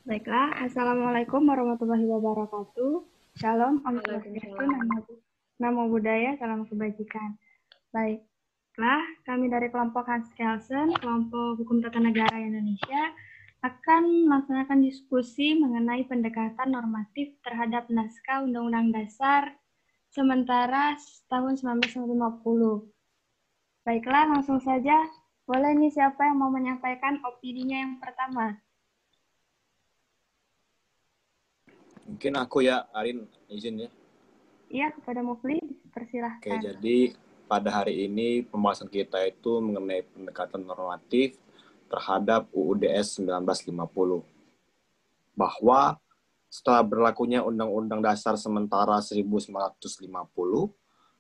Baiklah, Assalamualaikum warahmatullahi wabarakatuh. Shalom, Om Swastiastu, Waalaikumsalam. Namo Buddhaya, salam kebajikan. Baiklah, kami dari kelompok Hans Kelsen, kelompok Hukum Tata Negara Indonesia, akan melaksanakan diskusi mengenai pendekatan normatif terhadap naskah Undang-Undang Dasar sementara tahun 1950. Baiklah, langsung saja. Boleh nih siapa yang mau menyampaikan opininya yang pertama? Mungkin aku ya, Arin, izin ya. Iya, kepada Mufli, Oke, dipersilahkan. jadi pada hari ini pembahasan kita itu mengenai pendekatan normatif terhadap UUDS 1950. Bahwa setelah berlakunya Undang-Undang Dasar Sementara 1950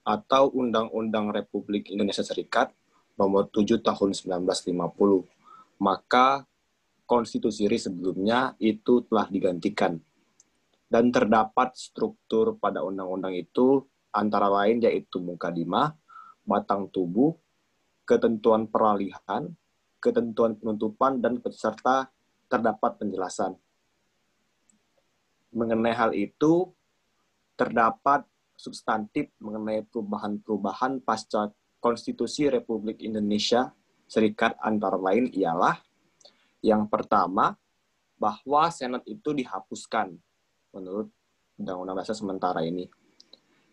atau Undang-Undang Republik Indonesia Serikat Nomor 7 Tahun 1950, maka konstitusi RI sebelumnya itu telah digantikan. Dan terdapat struktur pada undang-undang itu antara lain yaitu mukadimah, batang tubuh, ketentuan peralihan, ketentuan penutupan, dan peserta terdapat penjelasan. Mengenai hal itu, terdapat substantif mengenai perubahan-perubahan pasca Konstitusi Republik Indonesia Serikat antara lain ialah yang pertama, bahwa Senat itu dihapuskan menurut Undang-Undang Dasar sementara ini.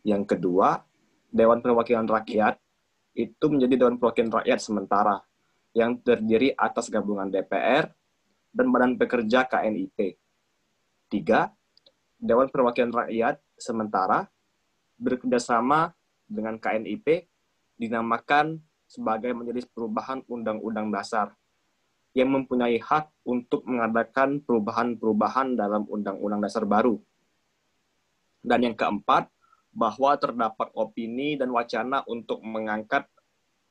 Yang kedua, Dewan Perwakilan Rakyat itu menjadi Dewan Perwakilan Rakyat sementara yang terdiri atas gabungan DPR dan Badan Pekerja KNIP. Tiga, Dewan Perwakilan Rakyat sementara bekerjasama dengan KNIP dinamakan sebagai Majelis Perubahan Undang-Undang Dasar yang mempunyai hak untuk mengadakan perubahan-perubahan dalam Undang-Undang Dasar baru. Dan yang keempat, bahwa terdapat opini dan wacana untuk mengangkat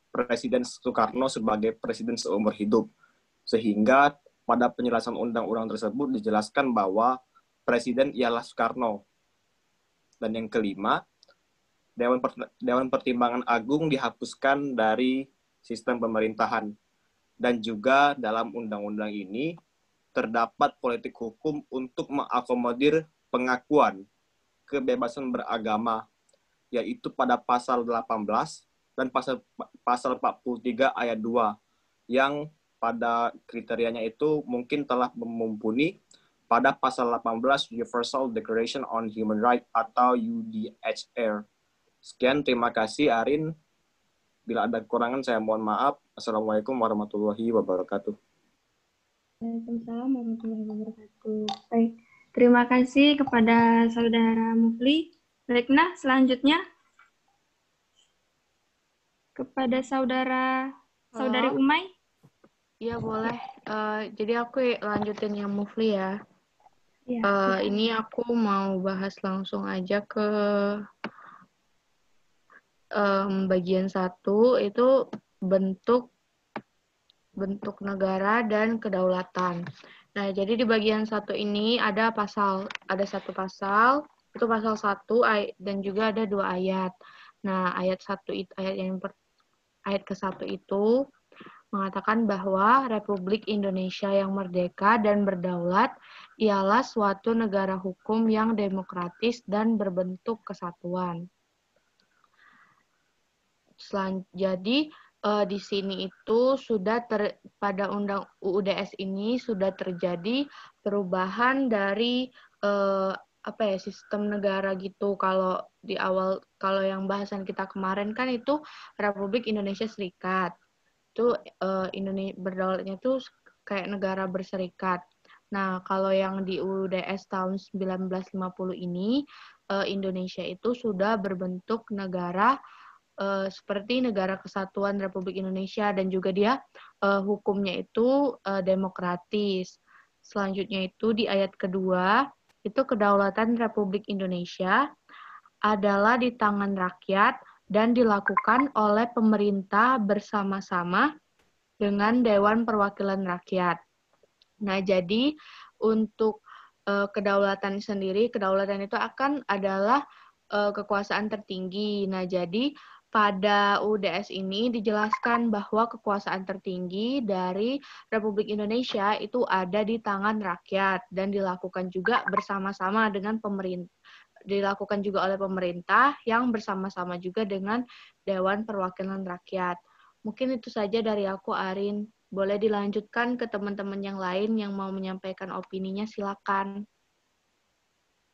Presiden Soekarno sebagai presiden seumur hidup. Sehingga pada penjelasan undang-undang tersebut dijelaskan bahwa presiden ialah Soekarno. Dan yang kelima, Dewan Pertimbangan Agung dihapuskan dari sistem pemerintahan. Dan juga dalam undang-undang ini terdapat politik hukum untuk mengakomodir pengakuan kebebasan beragama, yaitu pada pasal 18 dan pasal 43 ayat 2, yang pada kriterianya itu mungkin telah mumpuni pada pasal 18 Universal Declaration on Human Rights atau UDHR. Sekian, terima kasih Arin. Bila ada kekurangan saya mohon maaf. Assalamualaikum warahmatullahi wabarakatuh. Waalaikumsalam warahmatullahi wabarakatuh. Baik, terima kasih kepada Saudara Mufli. Baik, nah selanjutnya kepada Saudari Umay. Iya boleh. Jadi aku lanjutin yang Mufli ya. Ya, Ini aku mau bahas langsung aja ke bagian 1, itu bentuk negara dan kedaulatan. Nah, jadi di bagian 1 ini ada satu pasal, itu pasal 1 dan juga ada 2 ayat. Nah, ayat ke-1 itu mengatakan bahwa Republik Indonesia yang merdeka dan berdaulat ialah suatu negara hukum yang demokratis dan berbentuk kesatuan. Jadi di sini itu sudah pada Undang UUDS ini sudah terjadi perubahan dari sistem negara gitu. Kalau di awal, kalau yang bahasan kita kemarin kan itu Republik Indonesia Serikat. Itu berdaulatnya itu kayak negara berserikat. Nah, kalau yang di UUDS tahun 1950 ini Indonesia itu sudah berbentuk negara seperti Negara Kesatuan Republik Indonesia, dan juga dia hukumnya itu demokratis. Selanjutnya itu di ayat kedua, itu kedaulatan Republik Indonesia adalah di tangan rakyat dan dilakukan oleh pemerintah bersama-sama dengan Dewan Perwakilan Rakyat. Nah, jadi untuk kedaulatan sendiri, kedaulatan itu adalah kekuasaan tertinggi. Nah, jadi pada UDS ini dijelaskan bahwa kekuasaan tertinggi dari Republik Indonesia itu ada di tangan rakyat dan dilakukan juga bersama-sama dengan pemerintah, dilakukan juga oleh pemerintah yang bersama-sama juga dengan Dewan Perwakilan Rakyat. Mungkin itu saja dari aku, Arin. Boleh dilanjutkan ke teman-teman yang lain yang mau menyampaikan opininya, silakan.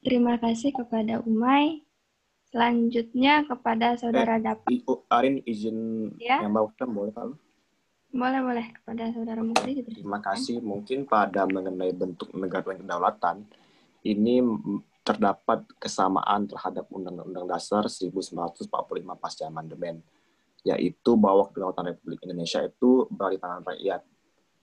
Terima kasih kepada Umay. Selanjutnya kepada Saudara Dapat. Arin izin Ya? yang bawakan boleh Pak? Boleh kepada Saudara Mukli. Terima kasih. Mungkin pada mengenai bentuk negara dan kedaulatan, ini terdapat kesamaan terhadap Undang-Undang Dasar 1945 pasca amandemen, yaitu bahwa kedaulatan Republik Indonesia itu berada di tangan rakyat.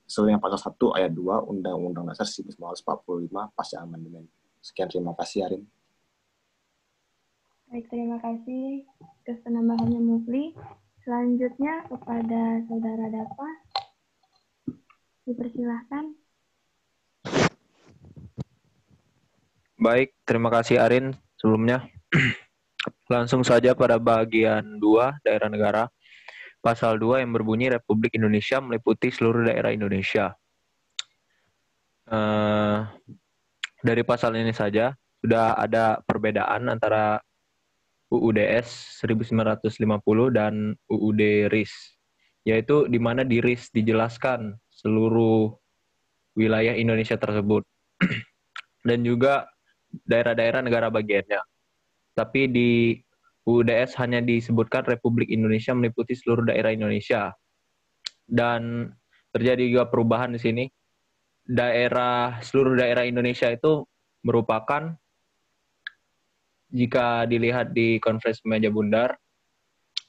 Sesuai dengan pasal 1 ayat 2 Undang-Undang Dasar 1945 pasca amandemen. Sekian, terima kasih Arin. Baik, terima kasih atas penambahannya Mufli. Selanjutnya kepada Saudara Dapa. Dipersilahkan. Baik, terima kasih Arin sebelumnya. Langsung saja pada bagian 2, daerah negara. Pasal 2 yang berbunyi Republik Indonesia meliputi seluruh daerah Indonesia. Dari pasal ini saja sudah ada perbedaan antara UUDS 1950 dan UUD RIS, yaitu di mana di RIS dijelaskan seluruh wilayah Indonesia tersebut dan juga daerah-daerah negara bagiannya. Tapi di UUDS hanya disebutkan Republik Indonesia meliputi seluruh daerah Indonesia. Dan terjadi juga perubahan di sini. Seluruh daerah Indonesia itu merupakan, jika dilihat di konferensi meja bundar,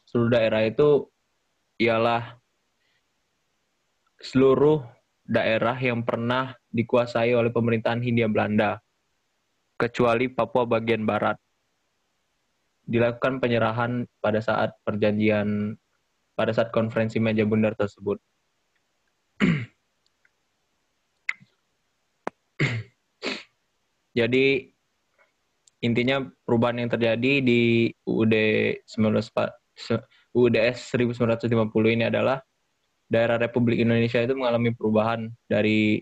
seluruh daerah itu ialah seluruh daerah yang pernah dikuasai oleh pemerintahan Hindia Belanda, kecuali Papua bagian barat. Dilakukan penyerahan pada saat konferensi meja bundar tersebut. Jadi intinya perubahan yang terjadi di UUDS 1950 ini adalah daerah Republik Indonesia itu mengalami perubahan dari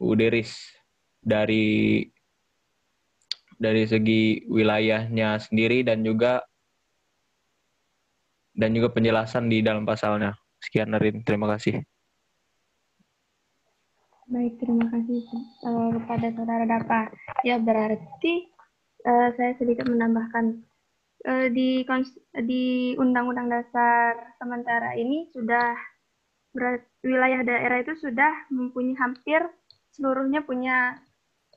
UUD RIS, dari segi wilayahnya sendiri dan juga penjelasan di dalam pasalnya. Sekian Arin, terima kasih. Baik, terima kasih kepada Saudara Dapa. Ya, berarti saya sedikit menambahkan di Undang-Undang Dasar sementara ini sudah wilayah daerah itu sudah mempunyai hampir seluruhnya punya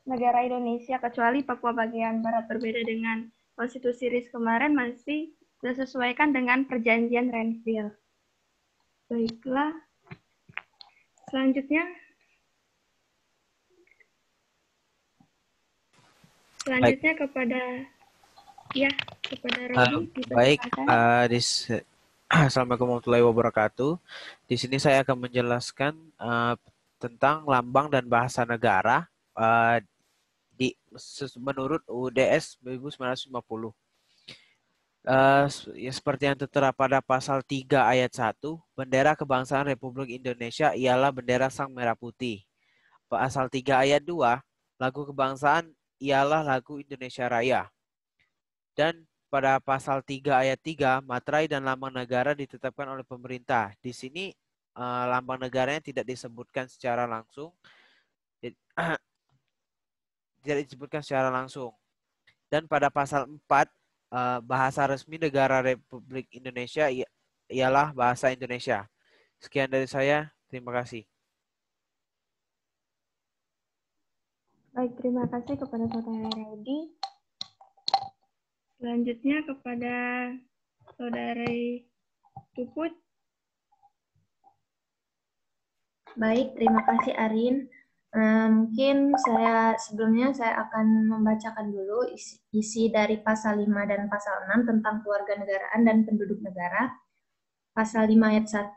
negara Indonesia kecuali Papua bagian barat. Berbeda dengan konstitusi RIS kemarin masih disesuaikan dengan perjanjian Renville. Baiklah, selanjutnya kepada Rodi. Baik, Assalamualaikum warahmatullahi wabarakatuh. Di sini saya akan menjelaskan tentang lambang dan bahasa negara menurut UUDS 1950. Seperti yang tertera pada pasal 3 ayat 1, bendera kebangsaan Republik Indonesia ialah bendera Sang Merah Putih. Pasal 3 ayat 2, lagu kebangsaan ialah lagu Indonesia Raya. Dan pada pasal 3 ayat 3, materai dan lambang negara ditetapkan oleh pemerintah. Di sini lambang negaranya tidak disebutkan secara langsung. Dan pada pasal 4, bahasa resmi negara Republik Indonesia ialah bahasa Indonesia. Sekian dari saya, terima kasih. Baik, terima kasih kepada Saudara Rodi. Selanjutnya kepada Saudara Puput. Baik, terima kasih Arin. Mungkin sebelumnya saya akan membacakan dulu isi dari pasal 5 dan pasal 6 tentang kewarganegaraan dan penduduk negara. Pasal 5 ayat 1,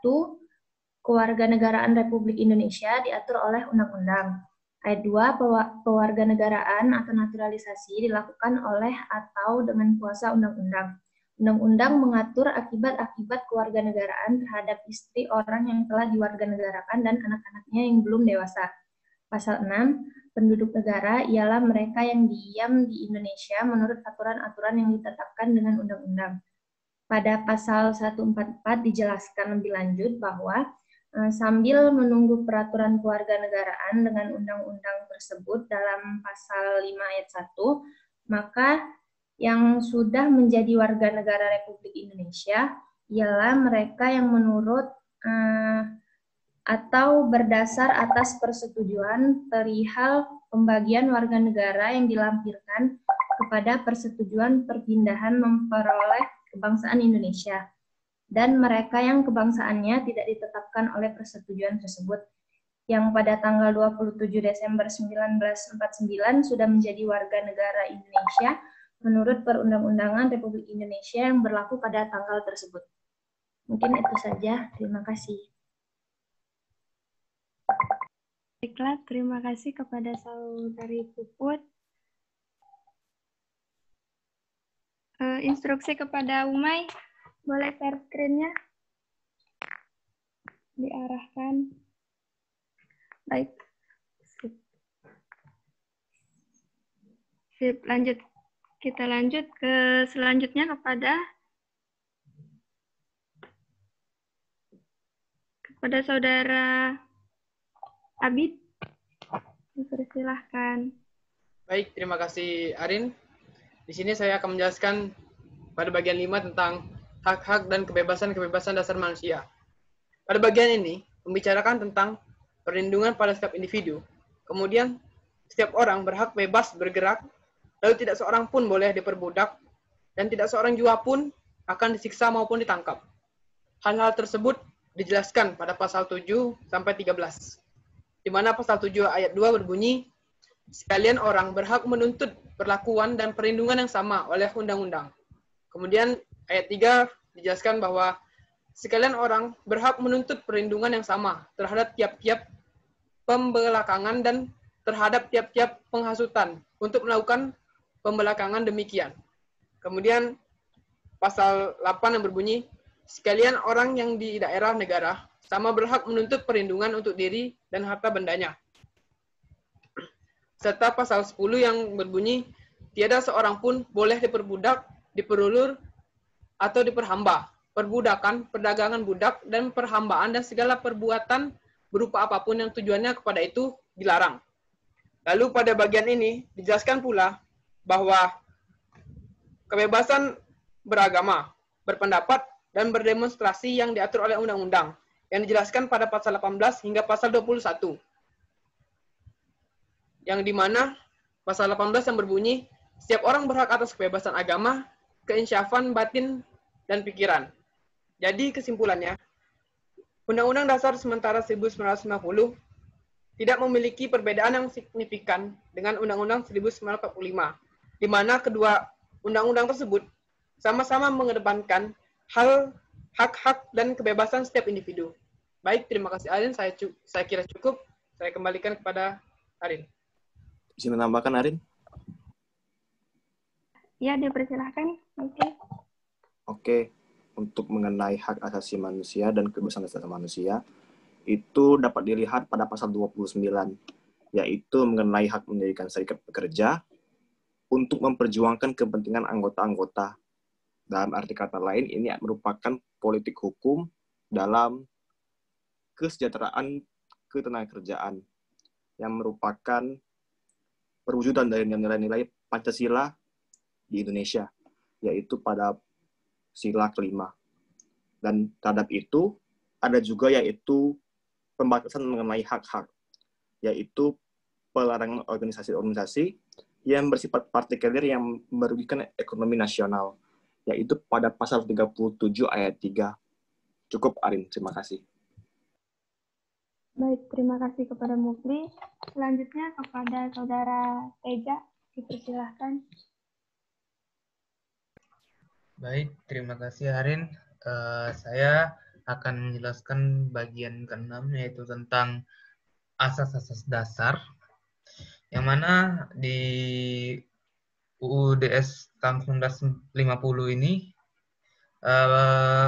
kewarganegaraan Republik Indonesia diatur oleh undang-undang. Ayat 2, pewarganegaraan atau naturalisasi dilakukan oleh atau dengan kuasa undang-undang. Undang-undang mengatur akibat-akibat kewarganegaraan terhadap istri orang yang telah diwarganegarakan dan anak-anaknya yang belum dewasa. Pasal 6, penduduk negara ialah mereka yang diam di Indonesia menurut aturan-aturan yang ditetapkan dengan undang-undang. Pada pasal 144 dijelaskan lebih lanjut bahwa sambil menunggu peraturan kewarganegaraan dengan undang-undang tersebut dalam pasal 5 ayat 1, maka yang sudah menjadi warga negara Republik Indonesia ialah mereka yang menurut atau berdasar atas persetujuan perihal pembagian warga negara yang dilampirkan kepada persetujuan perpindahan memperoleh kebangsaan Indonesia, dan mereka yang kebangsaannya tidak ditetapkan oleh persetujuan tersebut, yang pada tanggal 27 Desember 1949 sudah menjadi warga negara Indonesia menurut Perundang-undangan Republik Indonesia yang berlaku pada tanggal tersebut. Mungkin itu saja. Terima kasih. Baiklah, terima kasih kepada Saudari Puput. Instruksi kepada Umay, boleh share screen-nya diarahkan. Baik. Sip, lanjut. Kita lanjut ke selanjutnya kepada Saudara Abid. Dipersilahkan. Baik, terima kasih Arin. Di sini saya akan menjelaskan pada bagian 5 tentang hak-hak dan kebebasan-kebebasan dasar manusia. Pada bagian ini, membicarakan tentang perlindungan pada setiap individu. Kemudian, setiap orang berhak bebas bergerak, lalu tidak seorang pun boleh diperbudak, dan tidak seorang jua pun akan disiksa maupun ditangkap. Hal-hal tersebut dijelaskan pada pasal 7 sampai 13. Di mana pasal 7 ayat 2 berbunyi, sekalian orang berhak menuntut perlakuan dan perlindungan yang sama oleh undang-undang. Kemudian ayat 3 dijelaskan bahwa sekalian orang berhak menuntut perlindungan yang sama terhadap tiap-tiap pembelakangan dan terhadap tiap-tiap penghasutan untuk melakukan pembelakangan demikian. Kemudian pasal 8 yang berbunyi, sekalian orang yang di daerah negara sama berhak menuntut perlindungan untuk diri dan harta bendanya. Serta pasal 10 yang berbunyi, tiada seorang pun boleh diperbudak, diperulur, atau diperhamba. Perbudakan, perdagangan budak, dan perhambaan dan segala perbuatan berupa apapun yang tujuannya kepada itu dilarang. Lalu pada bagian ini dijelaskan pula bahwa kebebasan beragama, berpendapat, dan berdemonstrasi yang diatur oleh undang-undang yang dijelaskan pada pasal 18 hingga pasal 21. Yang dimana pasal 18 yang berbunyi, setiap orang berhak atas kebebasan agama, keinsyafan batin, dan pikiran. Jadi kesimpulannya, Undang-Undang Dasar sementara 1950 tidak memiliki perbedaan yang signifikan dengan Undang-Undang 1945, di mana kedua undang-undang tersebut sama-sama mengedepankan hak-hak dan kebebasan setiap individu. Baik, terima kasih Arin. Saya kira cukup. Saya kembalikan kepada Arin. Bisa menambahkan, Arin? Ya, dipersilahkan. Oke. Untuk mengenai hak asasi manusia dan kebebasan dasar manusia, itu dapat dilihat pada pasal 29, yaitu mengenai hak mendirikan serikat pekerja untuk memperjuangkan kepentingan anggota-anggota. Dalam arti kata lain, ini merupakan politik hukum dalam kesejahteraan ketenagakerjaan yang merupakan perwujudan dari nilai-nilai Pancasila di Indonesia, yaitu pada sila kelima. Dan terhadap itu, ada juga yaitu pembatasan mengenai hak-hak, yaitu pelarangan organisasi-organisasi yang bersifat partikelir yang merugikan ekonomi nasional, yaitu pada pasal 37 ayat 3. Cukup, Arin. Terima kasih. Baik, terima kasih kepada Mufli. Selanjutnya kepada Saudara Teja, dipersilahkan. Baik, terima kasih Arin. Saya akan menjelaskan bagian ke-6, yaitu tentang asas-asas dasar, yang mana di UU DS tahun 1950 ini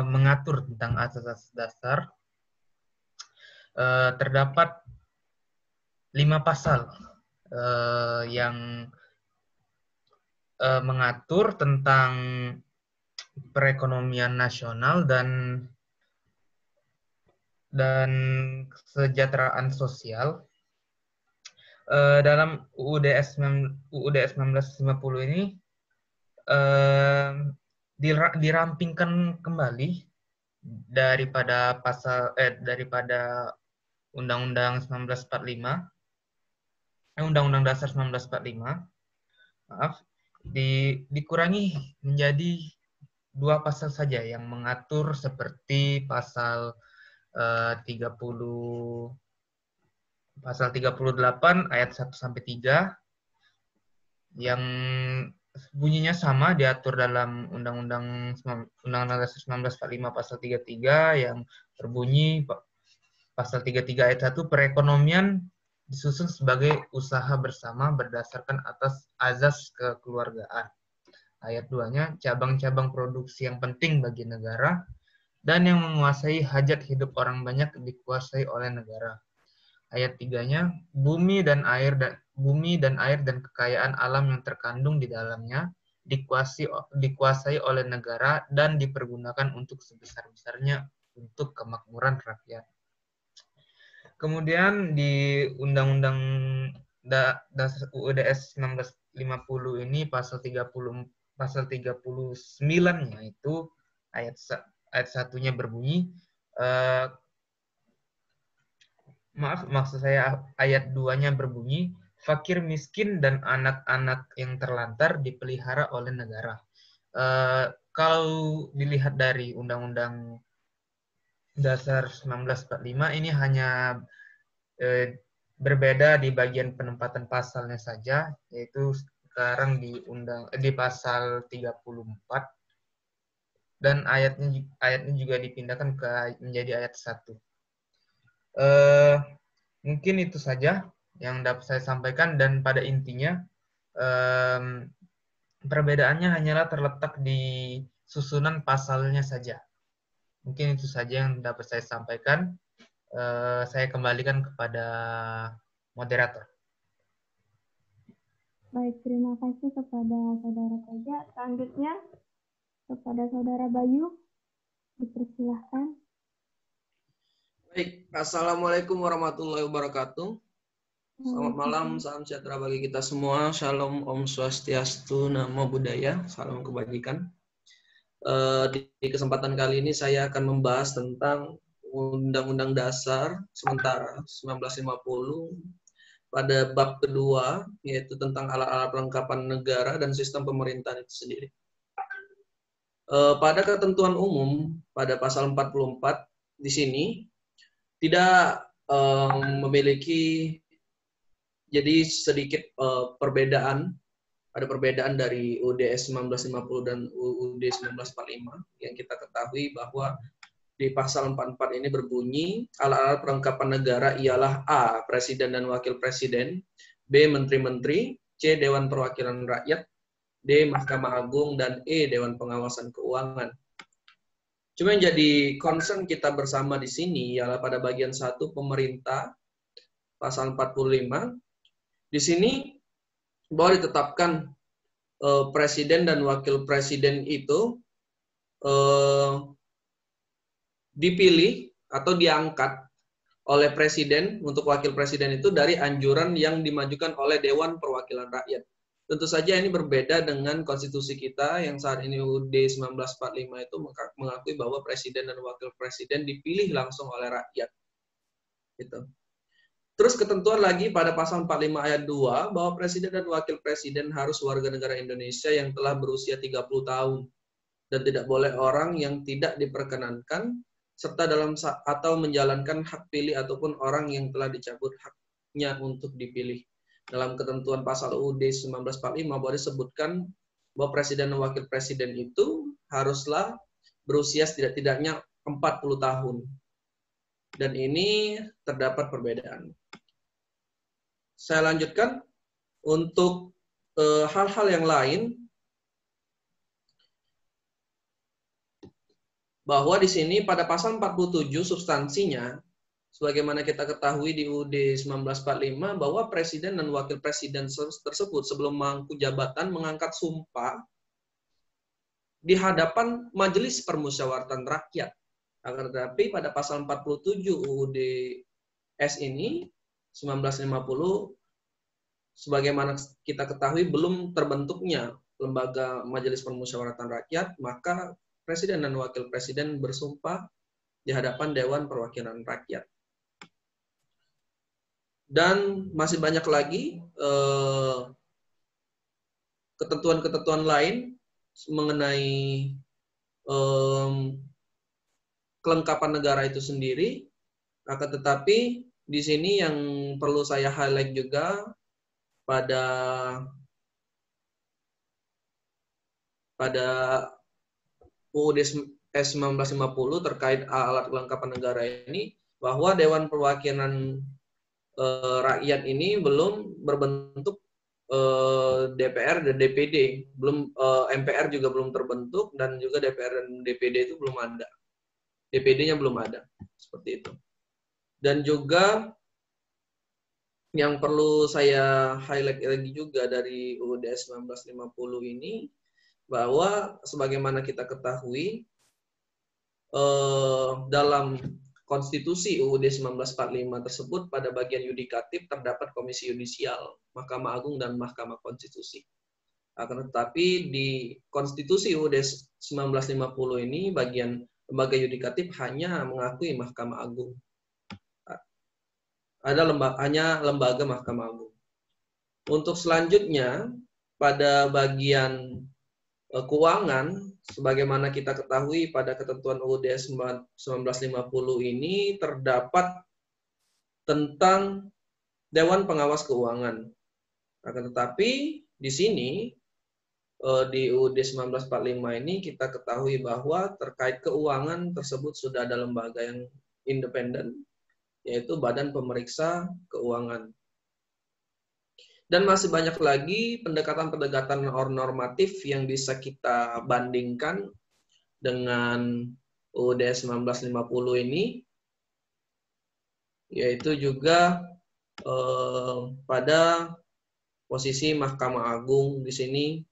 mengatur tentang asas-asas dasar, terdapat 5 pasal yang mengatur tentang perekonomian nasional dan kesejahteraan sosial. Dalam UUD 1950 ini dirampingkan kembali daripada Undang-Undang 1945, Undang-Undang Dasar 1945, maaf, dikurangi menjadi 2 pasal saja yang mengatur seperti pasal 38 ayat 1 sampai 3 yang bunyinya sama diatur dalam Undang-Undang Dasar 1945 pasal 33 yang berbunyi pasal 33 ayat 1 perekonomian disusun sebagai usaha bersama berdasarkan atas azas kekeluargaan. Ayat 2-nya cabang-cabang produksi yang penting bagi negara dan yang menguasai hajat hidup orang banyak dikuasai oleh negara. Ayat 3-nya bumi dan air dan kekayaan alam yang terkandung di dalamnya dikuasai oleh negara dan dipergunakan untuk sebesar-besarnya untuk kemakmuran rakyat. Kemudian di Undang-Undang Dasar UUDS 1950 ini pasal 39-nya itu ayat 1-nya berbunyi maksud saya ayat 2-nya berbunyi fakir miskin dan anak-anak yang terlantar dipelihara oleh negara. Kalau dilihat dari Undang-Undang Dasar 1945 ini hanya berbeda di bagian penempatan pasalnya saja, yaitu sekarang di pasal 34 dan ayatnya juga dipindahkan menjadi ayat 1. Mungkin itu saja yang dapat saya sampaikan dan pada intinya perbedaannya hanyalah terletak di susunan pasalnya saja. Mungkin itu saja yang dapat saya sampaikan. Saya kembalikan kepada moderator. Baik, terima kasih kepada Saudara Teja. Selanjutnya kepada Saudara Bayu, dipersilahkan. Baik, Assalamualaikum warahmatullahi wabarakatuh. Selamat malam, salam sejahtera bagi kita semua. Shalom, Om Swastiastu, Namo Buddhaya, salam kebajikan. Di kesempatan kali ini saya akan membahas tentang Undang-Undang Dasar sementara 1950 pada bab kedua, yaitu tentang alat-alat perlengkapan negara dan sistem pemerintahan itu sendiri. Pada ketentuan umum, pada pasal 44 di sini, tidak memiliki jadi sedikit perbedaan. Ada perbedaan dari UUDS 1950 dan UUD 1945 yang kita ketahui bahwa di pasal 44 ini berbunyi alat-alat perlengkapan negara ialah A. Presiden dan Wakil Presiden, B. Menteri-Menteri, C. Dewan Perwakilan Rakyat, D. Mahkamah Agung, dan E. Dewan Pengawasan Keuangan. Cuma yang jadi concern kita bersama di sini ialah pada bagian 1 pemerintah pasal 45. Di sini bahwa ditetapkan presiden dan wakil presiden itu dipilih atau diangkat oleh presiden untuk wakil presiden itu dari anjuran yang dimajukan oleh Dewan Perwakilan Rakyat. Tentu saja ini berbeda dengan konstitusi kita yang saat ini UUD 1945 itu mengakui bahwa presiden dan wakil presiden dipilih langsung oleh rakyat. Gitu. Terus ketentuan lagi pada pasal 45 ayat 2 bahwa presiden dan wakil presiden harus warga negara Indonesia yang telah berusia 30 tahun dan tidak boleh orang yang tidak diperkenankan serta dalam atau menjalankan hak pilih ataupun orang yang telah dicabut haknya untuk dipilih. Dalam ketentuan pasal UUD 1945 bahwa disebutkan bahwa presiden dan wakil presiden itu haruslah berusia setidak-tidaknya 40 tahun. Dan ini terdapat perbedaan. Saya lanjutkan untuk hal-hal yang lain. bahwa di sini pada pasal 47 substansinya, sebagaimana kita ketahui di UUD 1945, bahwa presiden dan wakil presiden tersebut sebelum mangku jabatan mengangkat sumpah di hadapan Majelis Permusyawaratan Rakyat. Akan tetapi pada pasal 47 UUD S ini 1950, sebagaimana kita ketahui belum terbentuknya lembaga Majelis Permusyawaratan Rakyat, maka presiden dan wakil presiden bersumpah di hadapan Dewan Perwakilan Rakyat. Dan masih banyak lagi ketentuan-ketentuan lain mengenai kelengkapan negara itu sendiri. Akan tetapi di sini yang perlu saya highlight juga pada UUD S 1950 terkait alat kelengkapan negara ini, bahwa Dewan Perwakilan Rakyat ini belum berbentuk DPR dan DPD, belum MPR juga belum terbentuk, dan juga DPR dan DPD itu belum ada, DPD-nya belum ada, seperti itu. Dan juga yang perlu saya highlight lagi juga dari UUD 1950 ini, bahwa sebagaimana kita ketahui dalam Konstitusi UUD 1945 tersebut pada bagian yudikatif terdapat Komisi Yudisial, Mahkamah Agung dan Mahkamah Konstitusi. Akan tetapi di Konstitusi UUD 1950 ini bagian lembaga yudikatif hanya mengakui Mahkamah Agung. Hanya lembaga Mahkamah Agung. Untuk selanjutnya pada bagian keuangan, sebagaimana kita ketahui pada ketentuan UUD 1950 ini terdapat tentang Dewan Pengawas Keuangan. Akan tetapi di sini di UUD 1945 ini kita ketahui bahwa terkait keuangan tersebut sudah ada lembaga yang independen, yaitu Badan Pemeriksa Keuangan. Dan masih banyak lagi pendekatan-pendekatan normatif yang bisa kita bandingkan dengan UUD 1950 ini, yaitu juga pada posisi Mahkamah Agung di sini,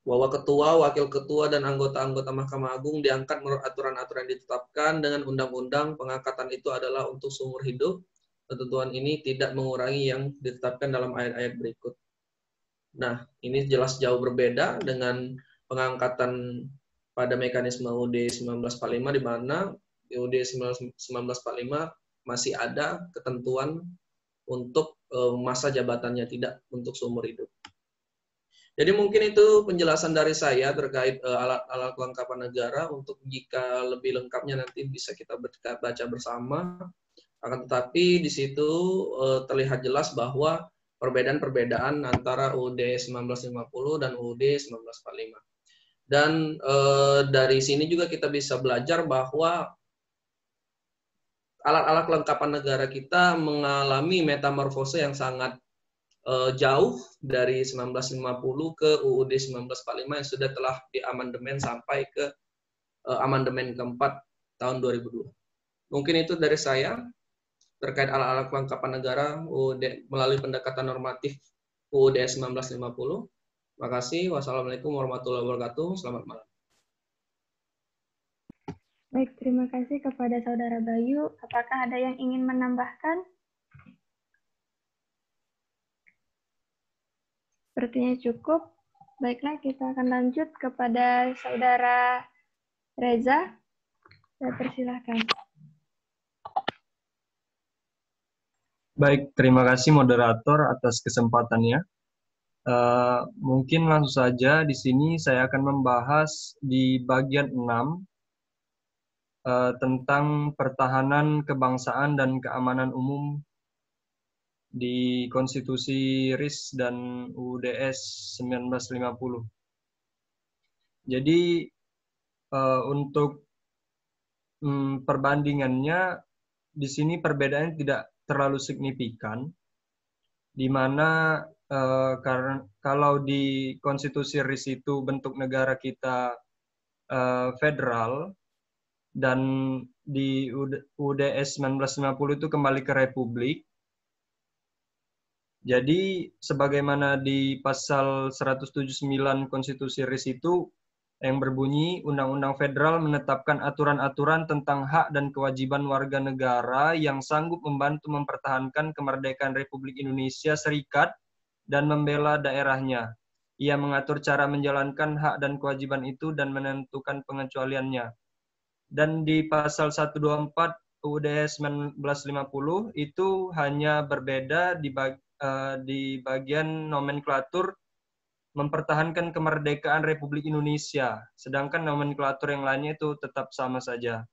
bahwa ketua, wakil ketua, dan anggota-anggota Mahkamah Agung diangkat menurut aturan-aturan yang ditetapkan dengan undang-undang. Pengangkatan itu adalah untuk seumur hidup. Ketentuan ini tidak mengurangi yang ditetapkan dalam ayat-ayat berikut. Nah, ini jelas jauh berbeda dengan pengangkatan pada mekanisme UUD 1945, di mana UUD 1945 masih ada ketentuan untuk masa jabatannya, tidak untuk seumur hidup. Jadi mungkin itu penjelasan dari saya terkait alat-alat kelengkapan negara. Untuk jika lebih lengkapnya nanti bisa kita baca bersama. Akan tetapi di situ terlihat jelas bahwa perbedaan-perbedaan antara UUD 1950 dan UUD 1945. Dan dari sini juga kita bisa belajar bahwa alat-alat kelengkapan negara kita mengalami metamorfose yang sangat jauh dari 1950 ke UUD 1945 yang sudah telah diamandemen sampai ke amandemen keempat tahun 2002. Mungkin itu dari saya terkait alat-alat kelengkapan negara melalui pendekatan normatif UUD 1950. Terima kasih. Wassalamualaikum warahmatullahi wabarakatuh. Selamat malam. Baik, terima kasih kepada Saudara Bayu. Apakah ada yang ingin menambahkan? Sepertinya cukup. Baiklah, kita akan lanjut kepada Saudara Reza. Saya persilahkan. Baik, terima kasih moderator atas kesempatannya. Mungkin langsung saja di sini saya akan membahas di bagian 6 tentang pertahanan kebangsaan dan keamanan umum di Konstitusi RIS dan UUDS 1950. Jadi untuk perbandingannya di sini perbedaannya tidak terlalu signifikan, di mana karena kalau di Konstitusi RIS itu bentuk negara kita federal dan di UUDS 1950 itu kembali ke republik. Jadi sebagaimana di pasal 179 Konstitusi RIS itu yang berbunyi Undang-Undang Federal menetapkan aturan-aturan tentang hak dan kewajiban warga negara yang sanggup membantu mempertahankan kemerdekaan Republik Indonesia Serikat dan membela daerahnya. Ia mengatur cara menjalankan hak dan kewajiban itu dan menentukan pengecualiannya. Dan di pasal 124 UUD 1950 itu hanya berbeda di bagian nomenklatur mempertahankan kemerdekaan Republik Indonesia, sedangkan nomenklatur yang lainnya itu tetap sama saja.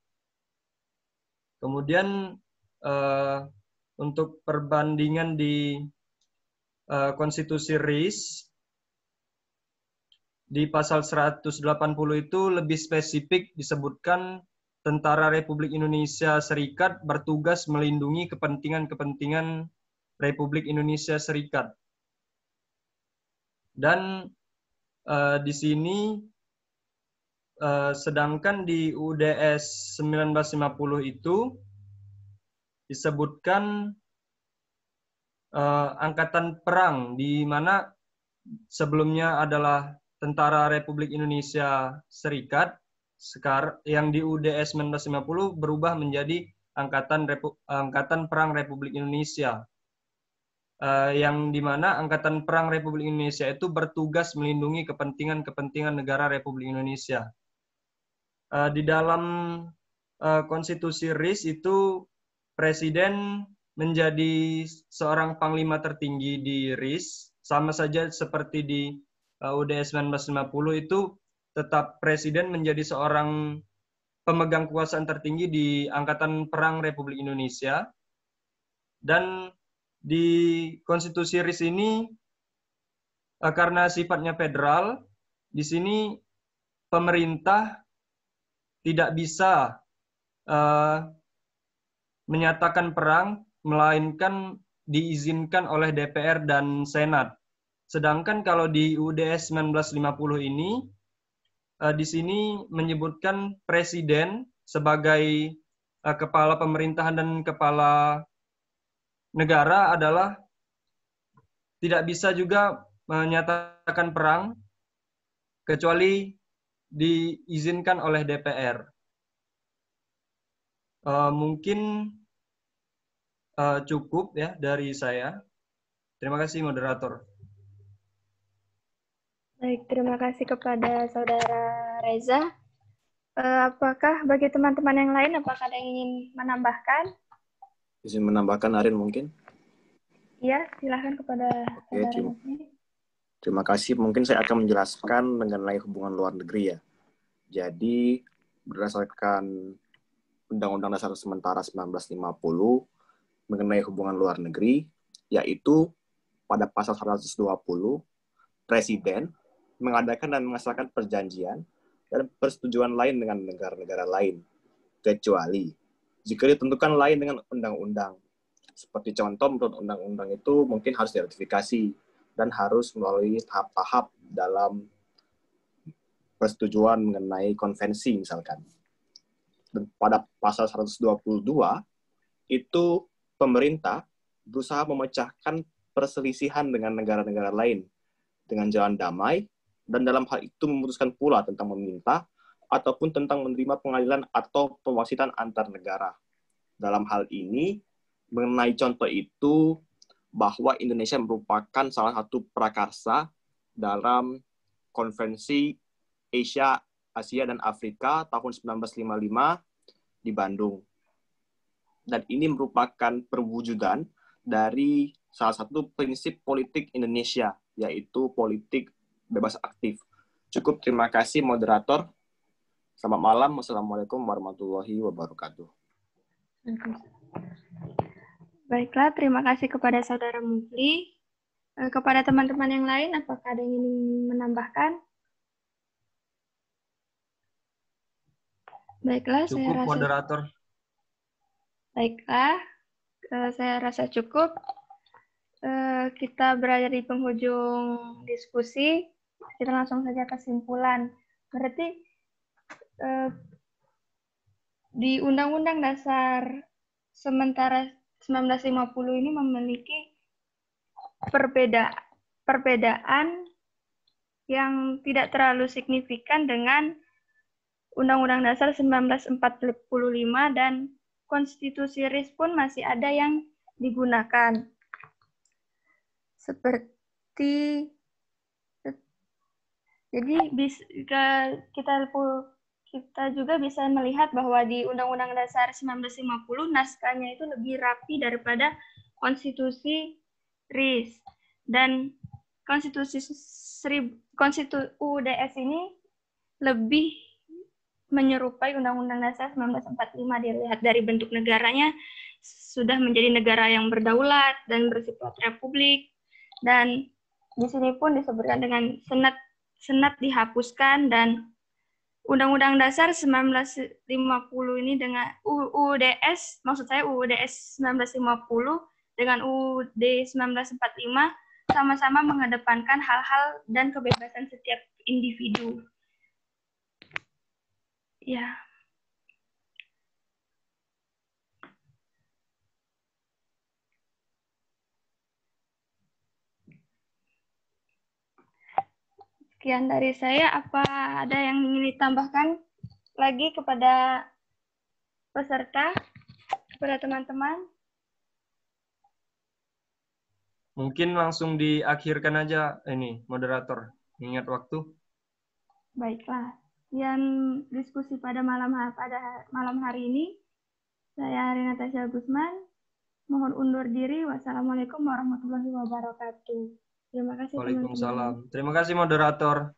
Kemudian untuk perbandingan di Konstitusi RIS, di pasal 180 itu lebih spesifik disebutkan Tentara Republik Indonesia Serikat bertugas melindungi kepentingan-kepentingan Republik Indonesia Serikat. Dan di sini sedangkan di UUDS 1950 itu disebutkan angkatan perang, di mana sebelumnya adalah Tentara Republik Indonesia Serikat, yang di UUDS 1950 berubah menjadi Angkatan Perang Republik Indonesia. Yang di mana Angkatan Perang Republik Indonesia itu bertugas melindungi kepentingan-kepentingan negara Republik Indonesia. Di dalam Konstitusi RIS itu Presiden menjadi seorang panglima tertinggi di RIS, sama saja seperti di UUD 1950 itu tetap Presiden menjadi seorang pemegang kekuasaan tertinggi di Angkatan Perang Republik Indonesia. Dan di Konstitusi RIS ini karena sifatnya federal, di sini pemerintah tidak bisa menyatakan perang, melainkan diizinkan oleh DPR dan Senat. Sedangkan kalau di UUDS 1950 ini, di sini menyebutkan Presiden sebagai kepala pemerintahan dan kepala negara adalah tidak bisa juga menyatakan perang kecuali diizinkan oleh DPR. Mungkin cukup ya dari saya. Terima kasih moderator. Baik, terima kasih kepada Saudara Reza. Apakah bagi teman-teman yang lain, apakah ada yang ingin menambahkan? Izin menambahkan, Arin mungkin? Iya, silahkan kepada Saudara. Terima kasih. Mungkin saya akan menjelaskan mengenai hubungan luar negeri ya. Jadi, berdasarkan Undang-Undang Dasar Sementara 1950 mengenai hubungan luar negeri, yaitu pada pasal 120, Presiden mengadakan dan mengesahkan perjanjian dan persetujuan lain dengan negara-negara lain, kecuali jika ditentukan lain dengan undang-undang. Seperti contoh, menurut undang-undang itu mungkin harus diratifikasi dan harus melalui tahap-tahap dalam persetujuan mengenai konvensi misalkan. Dan pada pasal 122, itu pemerintah berusaha memecahkan perselisihan dengan negara-negara lain dengan jalan damai, dan dalam hal itu memutuskan pula tentang meminta ataupun tentang menerima pengadilan atau pewasitan antar negara. Dalam hal ini, mengenai contoh itu, bahwa Indonesia merupakan salah satu prakarsa dalam Konvensi Asia dan Afrika tahun 1955 di Bandung. Dan ini merupakan perwujudan dari salah satu prinsip politik Indonesia, yaitu politik bebas aktif. Cukup, terima kasih moderator. Selamat malam. Wassalamualaikum warahmatullahi wabarakatuh. Baiklah, terima kasih kepada Saudara Mufli. Kepada teman-teman yang lain, apakah ada yang ingin menambahkan? Baiklah, cukup, saya rasa moderator. Baiklah, saya rasa cukup. Kita berada di penghujung diskusi. Kita langsung saja kesimpulan. Berarti di Undang-Undang Dasar sementara 1950 ini memiliki perbedaan yang tidak terlalu signifikan dengan Undang-Undang Dasar 1945 dan Konstitusi RIS pun masih ada yang digunakan. Seperti jadi kita juga bisa melihat bahwa di Undang-Undang Dasar 1950 naskahnya itu lebih rapi daripada Konstitusi RIS, dan Konstitusi UUDS ini lebih menyerupai Undang-Undang Dasar 1945. Dilihat dari bentuk negaranya sudah menjadi negara yang berdaulat dan bersifat republik, dan di sini pun disebutkan dengan senat dihapuskan, dan Undang-Undang Dasar 1950 ini dengan UUDS, maksud saya UUDS 1950 dengan UUD 1945 sama-sama mengedepankan hal-hal dan kebebasan setiap individu. Ya. Sekian dari saya. Apa ada yang ingin ditambahkan lagi kepada peserta, kepada teman-teman? Mungkin langsung diakhirkan aja ini, moderator. Ingat waktu. Baiklah. Sekian diskusi pada malam hari ini. Saya Arina Tasya Gusman. Mohon undur diri. Wassalamualaikum warahmatullahi wabarakatuh. Terima kasih teman-teman. Waalaikumsalam. Terima kasih moderator.